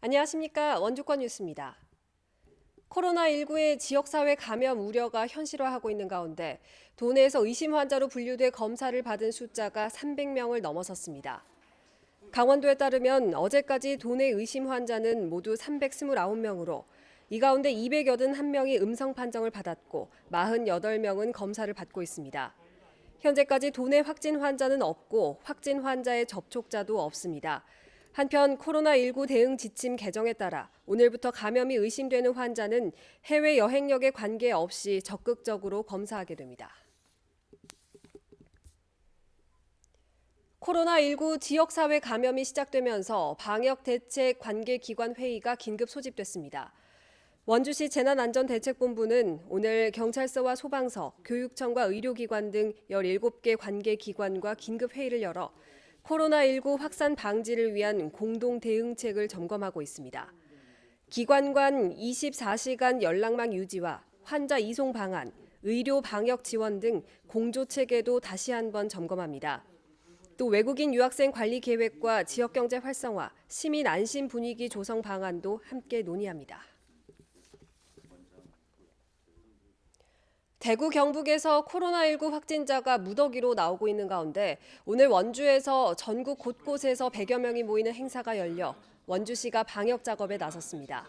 안녕하십니까. 원주권 뉴스입니다. 코로나19의 지역사회 감염 우려가 현실화하고 있는 가운데 도내에서 의심 환자로 분류돼 검사를 받은 숫자가 300명을 넘어섰습니다. 강원도에 따르면 어제까지 도내 의심 환자는 모두 329명으로 이 가운데 281명이 음성 판정을 받았고 48명은 검사를 받고 있습니다. 현재까지 도내 확진 환자는 없고 확진 환자의 접촉자도 없습니다. 한편 코로나19 대응 지침 개정에 따라 오늘부터 감염이 의심되는 환자는 해외 여행력에 관계없이 적극적으로 검사하게 됩니다. 코로나19 지역사회 감염이 시작되면서 방역대책 관계기관 회의가 긴급 소집됐습니다. 원주시 재난안전대책본부는 오늘 경찰서와 소방서, 교육청과 의료기관 등 17개 관계기관과 긴급 회의를 열어 코로나19 확산 방지를 위한 공동 대응책을 점검하고 있습니다. 기관 간 24시간 연락망 유지와 환자 이송 방안, 의료 방역 지원 등 공조 체계도 다시 한번 점검합니다. 또 외국인 유학생 관리 계획과 지역 경제 활성화, 시민 안심 분위기 조성 방안도 함께 논의합니다. 대구 경북에서 코로나19 확진자가 무더기로 나오고 있는 가운데 오늘 원주에서 전국 곳곳에서 100여 명이 모이는 행사가 열려 원주시가 방역 작업에 나섰습니다.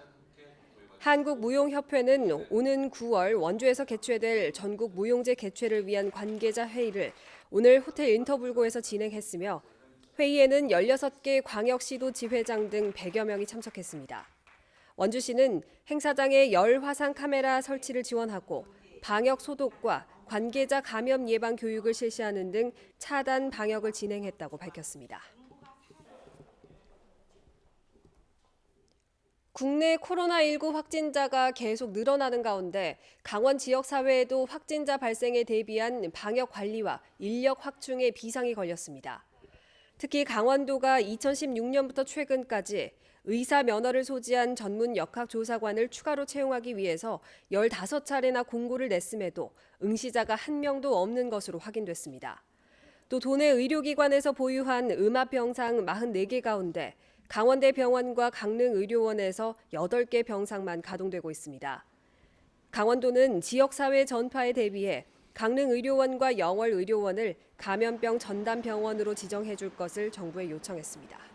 한국무용협회는 오는 9월 원주에서 개최될 전국 무용제 개최를 위한 관계자 회의를 오늘 호텔 인터불고에서 진행했으며 회의에는 16개 광역시도 지회장 등 100여 명이 참석했습니다. 원주시는 행사장에 열 화상 카메라 설치를 지원하고 방역 소독과 관계자 감염 예방 교육을 실시하는 등 차단 방역을 진행했다고 밝혔습니다. 국내 코로나19 확진자가 계속 늘어나는 가운데 강원 지역 사회에도 확진자 발생에 대비한 방역 관리와 인력 확충에 비상이 걸렸습니다. 특히 강원도가 2016년부터 최근까지 의사 면허를 소지한 전문 역학조사관을 추가로 채용하기 위해서 15차례나 공고를 냈음에도 응시자가 한 명도 없는 것으로 확인됐습니다. 또 도내 의료기관에서 보유한 음압병상 44개 가운데 강원대 병원과 강릉의료원에서 8개 병상만 가동되고 있습니다. 강원도는 지역사회 전파에 대비해 강릉의료원과 영월의료원을 감염병 전담병원으로 지정해 줄 것을 정부에 요청했습니다.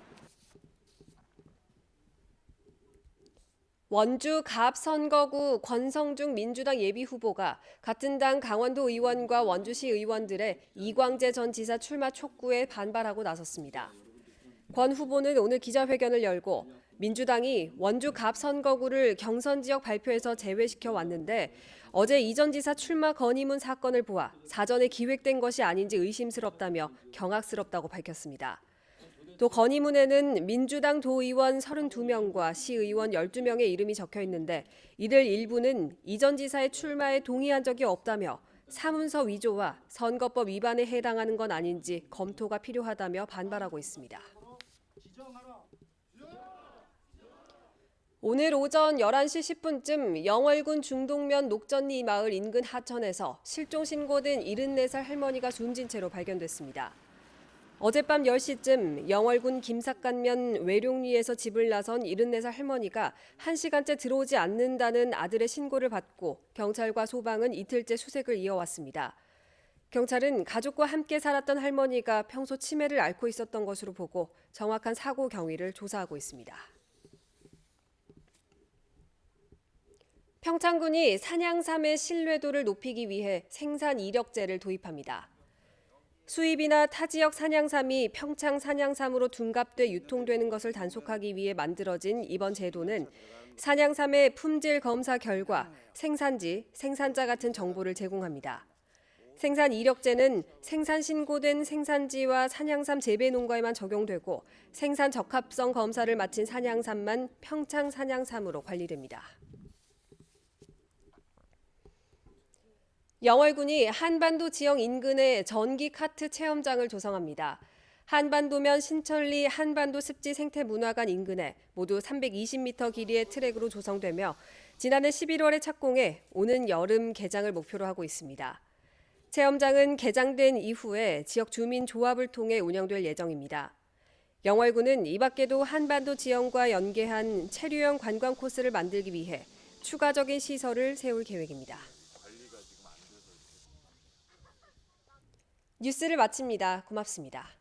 원주 갑 선거구 권성중 민주당 예비후보가 같은 당 강원도 의원과 원주시 의원들의 이광재 전 지사 출마 촉구에 반발하고 나섰습니다. 권 후보는 오늘 기자회견을 열고 민주당이 원주 갑 선거구를 경선 지역 발표에서 제외시켜 왔는데 어제 이 전 지사 출마 건의문 사건을 보아 사전에 기획된 것이 아닌지 의심스럽다며 경악스럽다고 밝혔습니다. 또 건의문에는 민주당 도의원 32명과 시의원 12명의 이름이 적혀 있는데 이들 일부는 이 전 지사의 출마에 동의한 적이 없다며 사문서 위조와 선거법 위반에 해당하는 건 아닌지 검토가 필요하다며 반발하고 있습니다. 오늘 오전 11시 10분쯤 영월군 중동면 녹전리 마을 인근 하천에서 실종 신고된 74살 할머니가 숨진 채로 발견됐습니다. 어젯밤 10시쯤 영월군 김삿간면 외룡리에서 집을 나선 74살 할머니가 1시간째 들어오지 않는다는 아들의 신고를 받고 경찰과 소방은 이틀째 수색을 이어왔습니다. 경찰은 가족과 함께 살았던 할머니가 평소 치매를 앓고 있었던 것으로 보고 정확한 사고 경위를 조사하고 있습니다. 평창군이 산양삼의 신뢰도를 높이기 위해 생산 이력제를 도입합니다. 수입이나 타 지역 산양삼이 평창 산양삼으로 둔갑돼 유통되는 것을 단속하기 위해 만들어진 이번 제도는 산양삼의 품질 검사 결과 생산지, 생산자 같은 정보를 제공합니다. 생산 이력제는 생산 신고된 생산지와 산양삼 재배 농가에만 적용되고 생산 적합성 검사를 마친 산양삼만 평창 산양삼으로 관리됩니다. 영월군이 한반도 지역 인근에 전기 카트 체험장을 조성합니다. 한반도면 신천리 한반도 습지 생태문화관 인근에 모두 320m 길이의 트랙으로 조성되며 지난해 11월에 착공해 오는 여름 개장을 목표로 하고 있습니다. 체험장은 개장된 이후에 지역 주민 조합을 통해 운영될 예정입니다. 영월군은 이 밖에도 한반도 지형과 연계한 체류형 관광 코스를 만들기 위해 추가적인 시설을 세울 계획입니다. 뉴스를 마칩니다. 고맙습니다.